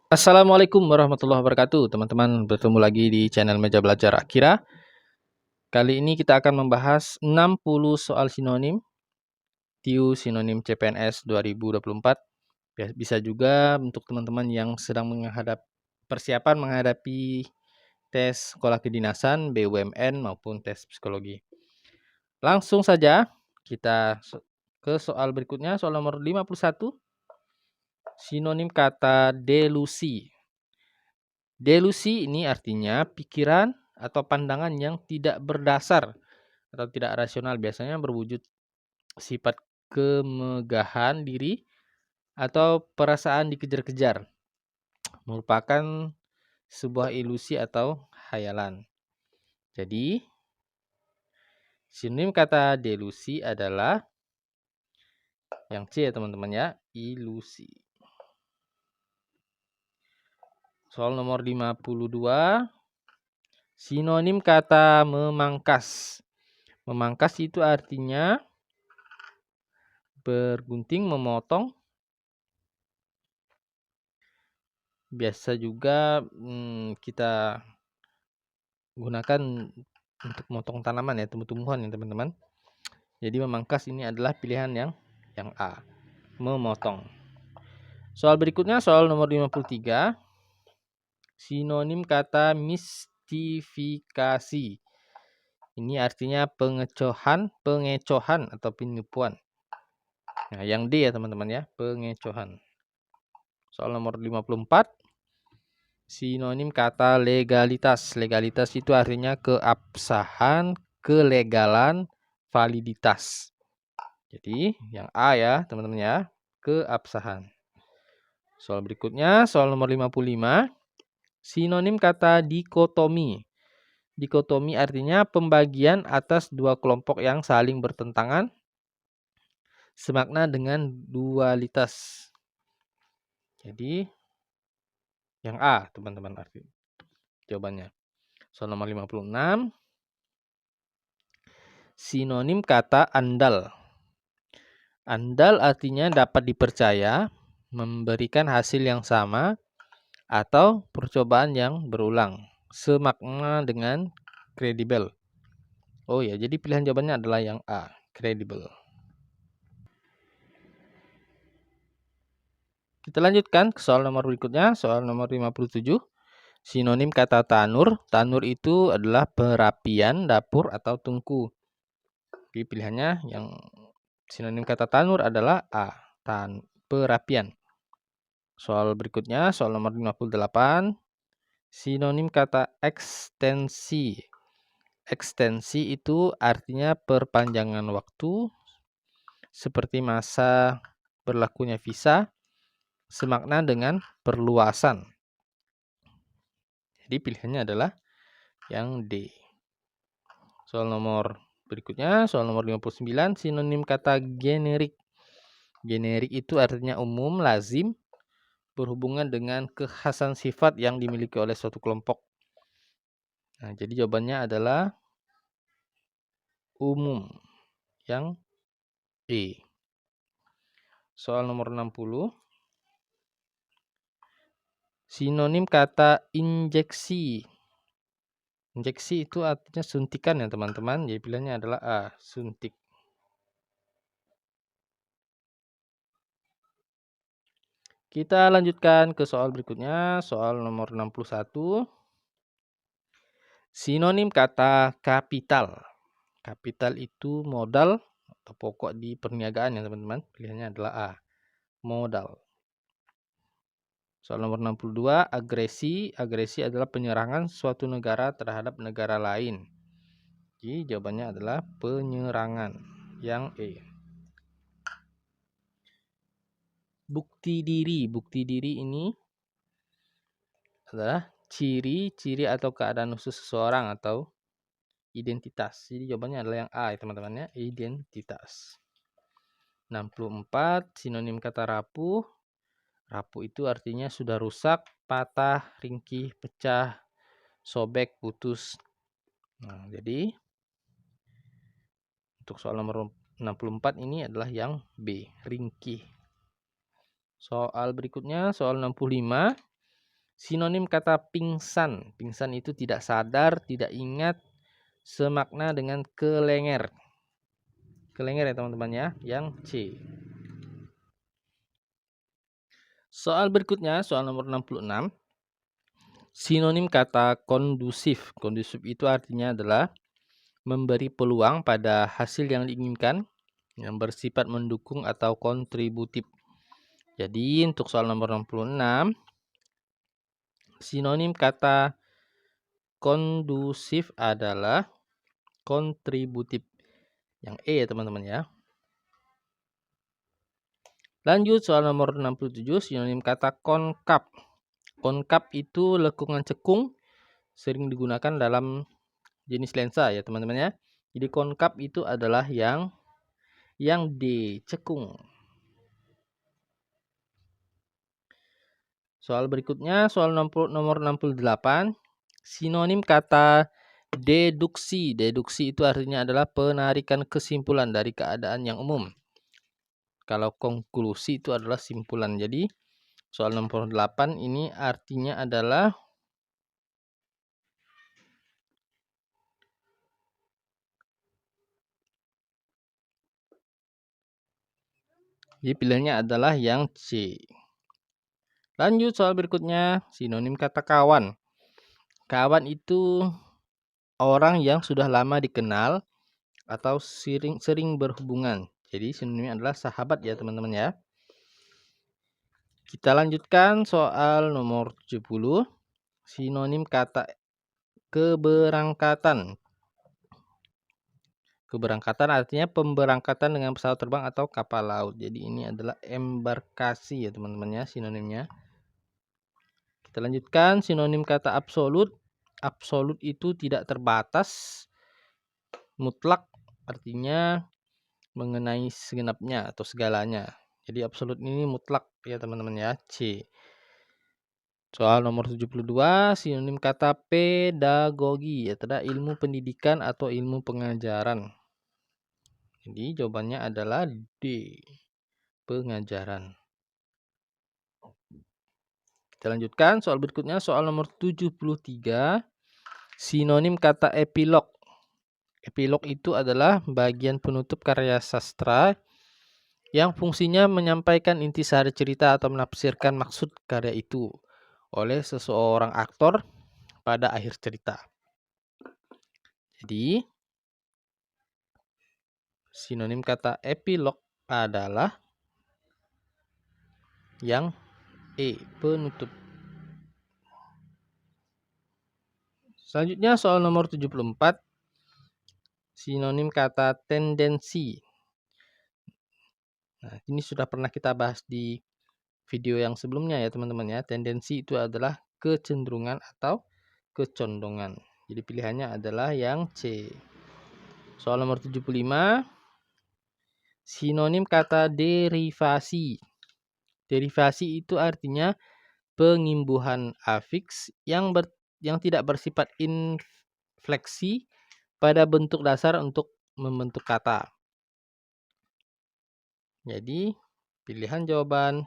Assalamualaikum warahmatullahi wabarakatuh, teman-teman. Bertemu lagi di channel Meja Belajar Akira. Kali ini kita akan membahas 60 soal sinonim, TIU Sinonim CPNS 2024. Bisa juga untuk teman-teman yang sedang persiapan menghadapi tes sekolah kedinasan, BUMN maupun tes psikologi. Langsung saja kita ke soal berikutnya, soal nomor 51. Sinonim kata delusi. Delusi ini artinya pikiran atau pandangan yang tidak berdasar atau tidak rasional, biasanya berwujud sifat kemegahan diri atau perasaan dikejar-kejar, merupakan sebuah ilusi atau khayalan. Jadi, sinonim kata delusi adalah yang C ya teman-teman ya, ilusi. Soal nomor 52, sinonim kata memangkas. Memangkas itu artinya bergunting, memotong. Biasa juga kita gunakan untuk memotong tanaman ya, tumbuh-tumbuhan ya teman-teman. Jadi memangkas ini adalah pilihan yang A, memotong. Soal berikutnya, soal nomor 53. Sinonim kata mistifikasi. Ini artinya pengecohan atau penipuan. Nah, yang D ya teman-teman ya, pengecohan. Soal nomor 54. Sinonim kata legalitas. Legalitas itu artinya keabsahan, kelegalan, validitas. Jadi yang A ya teman-teman ya, keabsahan. Soal berikutnya, soal nomor 55. Sinonim kata dikotomi. Dikotomi artinya pembagian atas dua kelompok yang saling bertentangan, semakna dengan dualitas. Jadi yang A teman-teman arti jawabannya. Soal nomor 56. Sinonim kata andal. Andal artinya dapat dipercaya, memberikan hasil yang sama, atau percobaan yang berulang, semakna dengan kredibel. Oh ya, jadi pilihan jawabannya adalah yang A, kredibel. Kita lanjutkan ke soal nomor berikutnya, soal nomor 57. Sinonim kata tanur. Tanur itu adalah perapian, dapur, atau tungku. Jadi pilihannya yang sinonim kata tanur adalah A, perapian. Soal berikutnya, soal nomor 58. Sinonim kata ekstensi. Ekstensi itu artinya perpanjangan waktu, seperti masa berlakunya visa, semakna dengan perluasan. Jadi pilihannya adalah yang D. Soal nomor berikutnya, soal nomor 59, sinonim kata generik. Generik itu artinya umum, lazim, berhubungan dengan kekhasan sifat yang dimiliki oleh suatu kelompok. Nah, jadi jawabannya adalah umum, yang E. Soal nomor 60. Sinonim kata injeksi. Injeksi itu artinya suntikan ya teman-teman. Jadi pilihannya adalah A, suntik. Kita lanjutkan ke soal berikutnya, soal nomor 61. Sinonim kata kapital. Kapital itu modal atau pokok di perniagaan ya teman-teman. Pilihannya adalah A, modal. Soal nomor 62, agresi. Agresi adalah penyerangan suatu negara terhadap negara lain. Jadi jawabannya adalah penyerangan, yang E. Bukti diri. Bukti diri ini adalah ciri-ciri atau keadaan khusus seseorang atau identitas. Jadi jawabannya adalah yang A ya teman-teman ya, identitas. 64, sinonim kata rapuh. Rapuh itu artinya sudah rusak, patah, ringkih, pecah, sobek, putus. Nah, jadi untuk soal nomor 64 ini adalah yang B, ringkih. Soal berikutnya, soal 65. Sinonim kata pingsan. Pingsan itu tidak sadar, tidak ingat, semakna dengan kelenger. Kelenger ya teman-teman ya, yang C. Soal berikutnya, soal nomor 66. Sinonim kata kondusif. Kondusif itu artinya adalah memberi peluang pada hasil yang diinginkan, yang bersifat mendukung atau kontributif. Jadi untuk soal nomor 66, sinonim kata kondusif adalah kontributif. Yang E ya teman-teman ya. Lanjut soal nomor 67, sinonim kata konkap. Konkap itu lekungan cekung, sering digunakan dalam jenis lensa ya teman-teman ya. Jadi konkap itu adalah yang D, cekung. Soal berikutnya, soal nomor 68, sinonim kata deduksi. Deduksi itu artinya adalah penarikan kesimpulan dari keadaan yang umum. Kalau konklusi itu adalah simpulan. Jadi soal nomor 8 ini artinya adalah pilihannya adalah yang C. Lanjut soal berikutnya, sinonim kata kawan. Kawan itu orang yang sudah lama dikenal atau sering berhubungan. Jadi sinonimnya adalah sahabat ya teman-teman ya. Kita lanjutkan soal nomor 70. Sinonim kata keberangkatan. Keberangkatan artinya pemberangkatan dengan pesawat terbang atau kapal laut. Jadi ini adalah embarkasi ya teman-teman ya sinonimnya. Kita lanjutkan sinonim kata absolut. Absolut itu tidak terbatas. Mutlak artinya mengenai segenapnya atau segalanya. Jadi absolut ini mutlak ya teman-teman ya. C. Soal nomor 72, sinonim kata pedagogi, adalah ilmu pendidikan atau ilmu pengajaran. Jadi jawabannya adalah D, pengajaran. Kita lanjutkan soal berikutnya, soal nomor 73, sinonim kata epilog. Epilog itu adalah bagian penutup karya sastra yang fungsinya menyampaikan intisari cerita atau menafsirkan maksud karya itu oleh seseorang aktor pada akhir cerita. Jadi sinonim kata epilog adalah yang E, penutup. Selanjutnya soal nomor 74, sinonim kata tendensi. Nah, ini sudah pernah kita bahas di video yang sebelumnya ya teman-teman ya. Tendensi itu adalah kecenderungan atau kecondongan. Jadi pilihannya adalah yang C. Soal nomor 75, sinonim kata derivasi. Derivasi itu artinya pengimbuhan afiks yang tidak bersifat infleksi pada bentuk dasar untuk membentuk kata. Jadi pilihan jawaban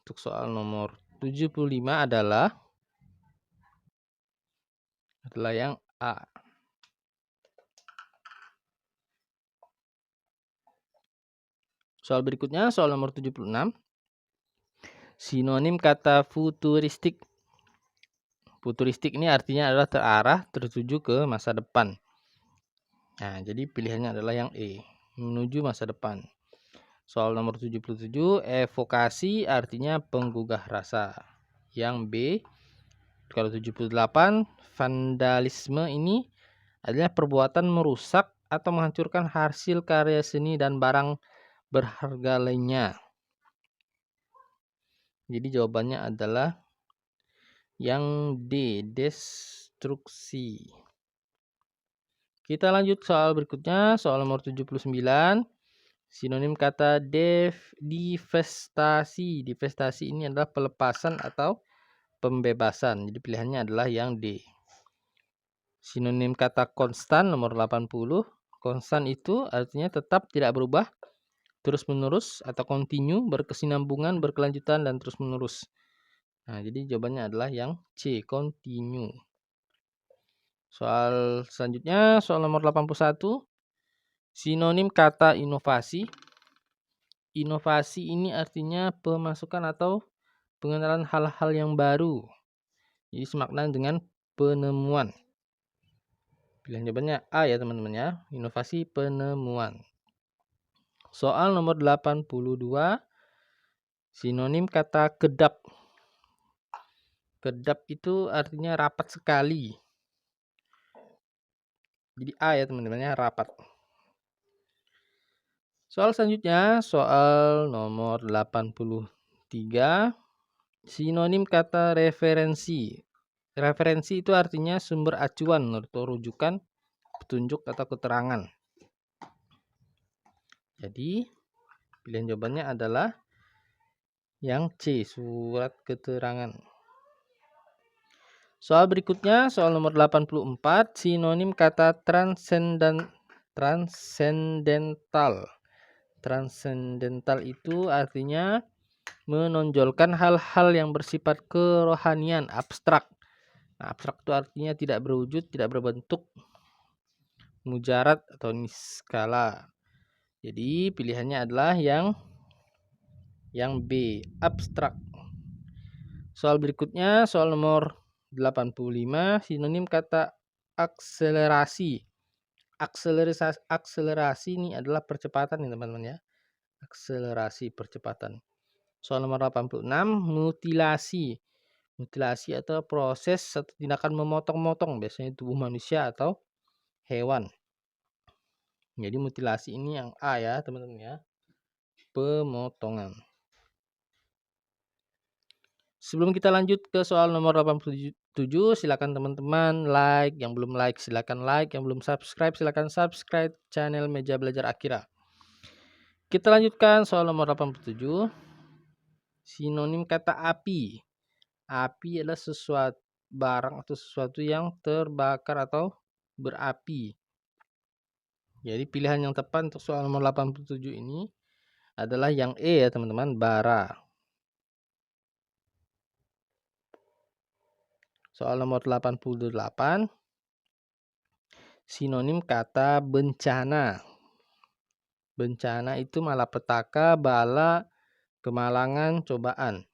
untuk soal nomor 75 adalah yang A. Soal berikutnya, soal nomor 76. Sinonim kata futuristik. Futuristik ini artinya adalah terarah, tertuju ke masa depan. Nah, jadi pilihannya adalah yang E, menuju masa depan. Soal nomor 77, evokasi artinya penggugah rasa. Yang B. Kalau 78, vandalisme ini adalah perbuatan merusak atau menghancurkan hasil karya seni dan barang berharga lainnya. Jadi jawabannya adalah yang D, destruksi. Kita lanjut soal berikutnya, soal nomor 79. Sinonim kata divestasi. Divestasi ini adalah pelepasan atau pembebasan. Jadi pilihannya adalah yang D. Sinonim kata konstan nomor 80. Konstan itu artinya tetap tidak berubah, terus menerus atau kontinu, berkesinambungan, berkelanjutan dan terus menerus. Nah, jadi jawabannya adalah yang C, continue. Soal selanjutnya, soal nomor 81. Sinonim kata inovasi. Inovasi ini artinya pemasukan atau pengenalan hal-hal yang baru. Jadi semakna dengan penemuan. Pilihan jawabannya A ya teman-teman ya. Inovasi penemuan. Soal nomor 82. Sinonim kata kedap. Kedap itu artinya rapat sekali. Jadi A ya teman-teman ya, rapat. Soal selanjutnya, soal nomor 83. Sinonim kata referensi. Referensi itu artinya sumber acuan atau rujukan, petunjuk atau keterangan. Jadi pilihan jawabannya adalah yang C, surat keterangan. Soal berikutnya, soal nomor 84, sinonim kata transcendental. Transcendental itu artinya menonjolkan hal-hal yang bersifat kerohanian, abstrak. Nah, abstrak itu artinya tidak berwujud, tidak berbentuk, mujarad atau niskala. Jadi pilihannya adalah yang B, abstrak. Soal berikutnya, soal nomor 85, sinonim kata akselerasi. Akselerasi ini adalah percepatan ya teman-teman ya. Akselerasi, percepatan. Soal nomor 86, mutilasi. Mutilasi atau proses atau tindakan memotong-motong, biasanya tubuh manusia atau hewan. Jadi mutilasi ini yang A ya teman-teman ya, pemotongan. Sebelum kita lanjut ke soal nomor 87, silakan teman-teman like, yang belum like silakan like, yang belum subscribe silakan subscribe channel Meja Belajar Akira. Kita lanjutkan soal nomor 87. Sinonim kata api. Api adalah sesuatu barang atau sesuatu yang terbakar atau berapi. Jadi pilihan yang tepat untuk soal nomor 87 ini adalah yang E ya teman-teman, bara. Soal nomor 88. Sinonim kata bencana. Bencana itu malapetaka, bala, kemalangan, cobaan.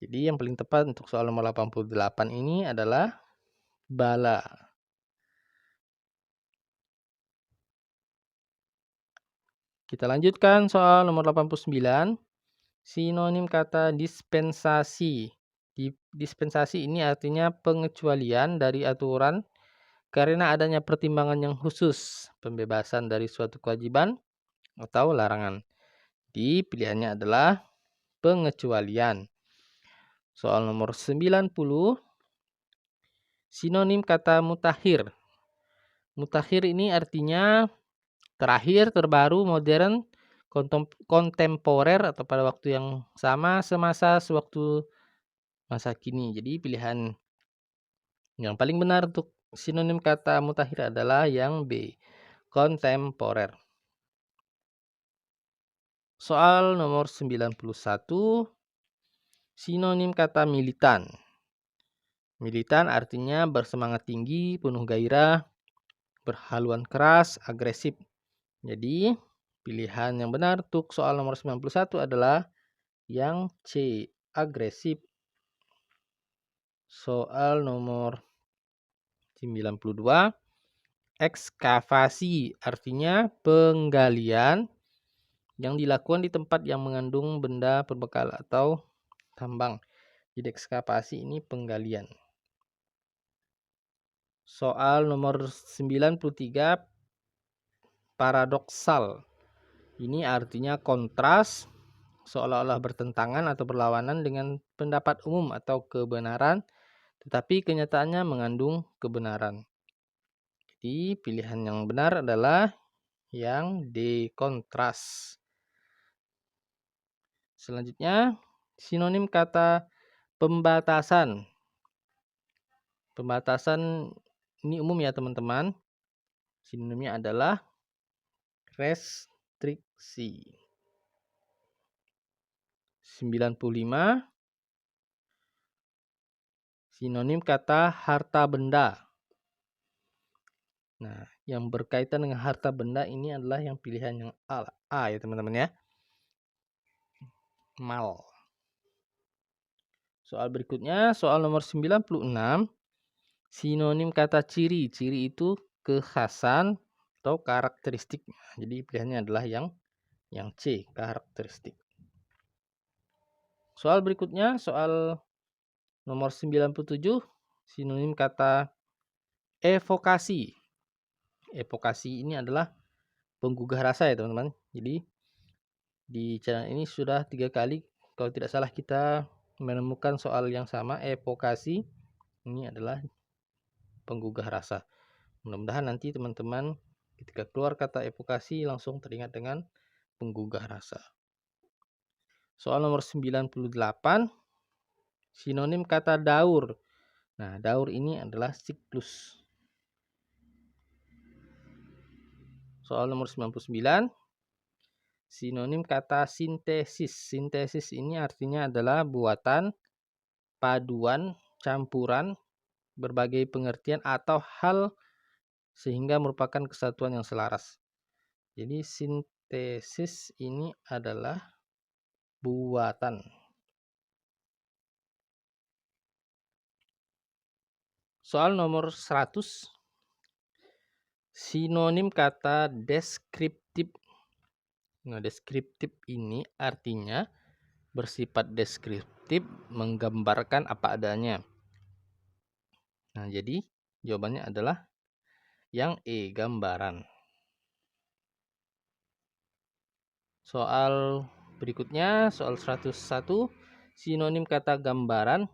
Jadi yang paling tepat untuk soal nomor 88 ini adalah bala. Kita lanjutkan soal nomor 89. Sinonim kata dispensasi. Dispensasi ini artinya pengecualian dari aturan karena adanya pertimbangan yang khusus, pembebasan dari suatu kewajiban atau larangan. Di pilihannya adalah pengecualian. Soal nomor 90. Sinonim kata mutakhir. Mutakhir ini artinya terakhir, terbaru, modern, kontemporer atau pada waktu yang sama, semasa, sewaktu, masa kini. Jadi pilihan yang paling benar untuk sinonim kata mutakhir adalah yang B, kontemporer. Soal nomor 91. Sinonim kata militan. Militan artinya bersemangat tinggi, penuh gairah, berhaluan keras, agresif. Jadi pilihan yang benar untuk soal nomor 91 adalah yang C, agresif. Soal nomor 92. Ekskavasi artinya penggalian yang dilakukan di tempat yang mengandung benda berbekal atau tambang. Jadi ekskavasi ini penggalian. Soal nomor 93. Paradoksal. Ini artinya kontras, seolah-olah bertentangan atau berlawanan dengan pendapat umum atau kebenaran, tetapi kenyataannya mengandung kebenaran. Jadi pilihan yang benar adalah yang D, kontras. Selanjutnya, sinonim kata pembatasan. Pembatasan ini umum ya teman-teman. Sinonimnya adalah restriksi. 95. Sinonim kata harta benda. Nah, yang berkaitan dengan harta benda ini adalah yang pilihan yang A ya teman-teman ya. Mal. Soal berikutnya, soal nomor 96. Sinonim kata ciri. Ciri itu kekhasan atau karakteristik. Jadi pilihannya adalah yang C, karakteristik. Soal berikutnya, soal nomor 97. Sinonim kata evokasi. Evokasi ini adalah penggugah rasa ya teman-teman. Jadi di channel ini sudah 3 kali kalau tidak salah kita menemukan soal yang sama, evokasi ini adalah penggugah rasa. Mudah-mudahan nanti teman-teman ketika keluar kata evokasi langsung teringat dengan penggugah rasa. Soal nomor 98. Sinonim kata daur. Nah, daur ini adalah siklus. Soal nomor 99. Sinonim kata sintesis. Sintesis ini artinya adalah buatan, paduan, campuran, berbagai pengertian atau hal sehingga merupakan kesatuan yang selaras. Jadi sintesis ini adalah buatan. Soal nomor 100. Sinonim kata deskriptif. Nah, deskriptif ini artinya bersifat deskriptif, menggambarkan apa adanya. Nah, jadi jawabannya adalah yang E, gambaran. Soal berikutnya, soal 101. Sinonim kata gambaran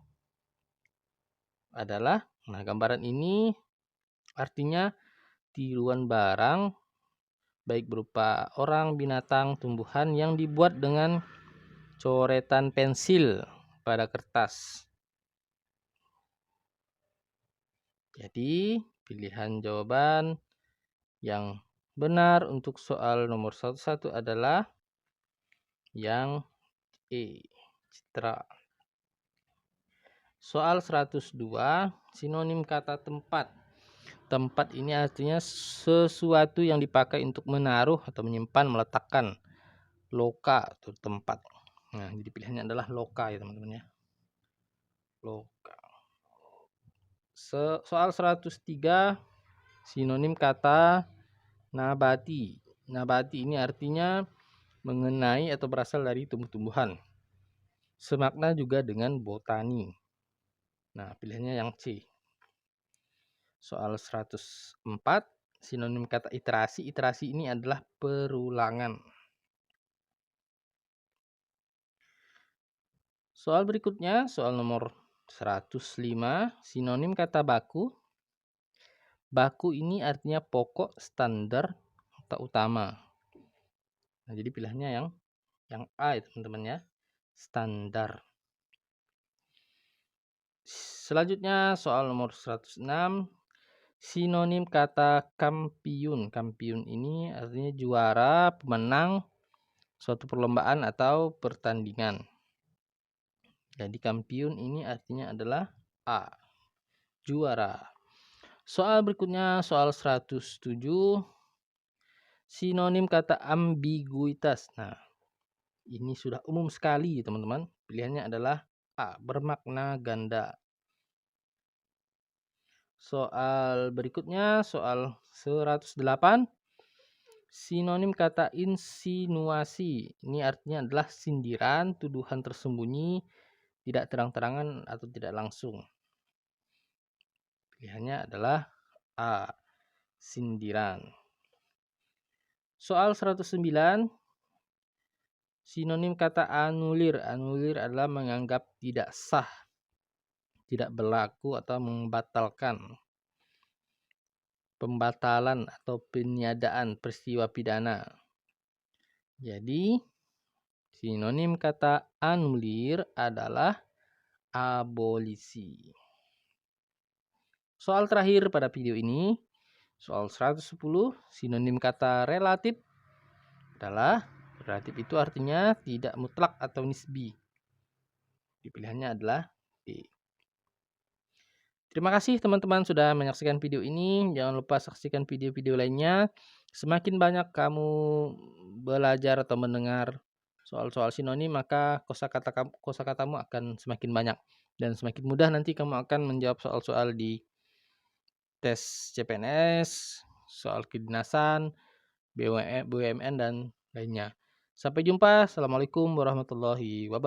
adalah, nah gambaran ini artinya tiruan barang, baik berupa orang, binatang, tumbuhan yang dibuat dengan coretan pensil pada kertas. Jadi pilihan jawaban yang benar untuk soal nomor 101 adalah yang E, citra. Soal 102. Sinonim kata tempat. Tempat ini artinya sesuatu yang dipakai untuk menaruh atau menyimpan, meletakkan. Loka atau tempat. Nah, jadi pilihannya adalah loka ya teman-teman ya. Loka. Soal 103. Sinonim kata nabati. Nabati ini artinya mengenai atau berasal dari tumbuh-tumbuhan. Semakna juga dengan botani. Nah, pilihannya yang C. Soal 104. Sinonim kata iterasi. Iterasi ini adalah perulangan. Soal berikutnya, soal nomor 105. Sinonim kata baku. Baku ini artinya pokok, standar, atau utama. Nah, jadi pilihannya yang A ya teman-teman ya. Standar. Selanjutnya soal nomor 106. Sinonim kata kampiun. Kampiun ini artinya juara, pemenang suatu perlombaan atau pertandingan. Jadi kampiun ini artinya adalah A, juara. Soal berikutnya soal 107. Sinonim kata ambiguitas. Nah, ini sudah umum sekali teman-teman. Pilihannya adalah A, bermakna ganda. Soal berikutnya soal 108. Sinonim kata insinuasi. Ini artinya adalah sindiran, tuduhan tersembunyi, tidak terang-terangan atau tidak langsung. Pilihannya adalah A, sindiran. Soal 109. Sinonim kata anulir. Anulir adalah menganggap tidak sah, tidak berlaku atau membatalkan. Pembatalan atau peniadaan peristiwa pidana. Jadi sinonim kata anulir adalah abolisi. Soal terakhir pada video ini, soal 110. Sinonim kata relatif adalah, relatif itu artinya tidak mutlak atau nisbi. Pilihannya adalah D. Terima kasih teman-teman sudah menyaksikan video ini. Jangan lupa saksikan video-video lainnya. Semakin banyak kamu belajar atau mendengar soal-soal sinonim, maka kosakatamu akan semakin banyak dan semakin mudah nanti kamu akan menjawab soal-soal di tes CPNS, soal kedinasan, BUMN dan lainnya. Sampai jumpa. Assalamualaikum warahmatullahi wabarakatuh.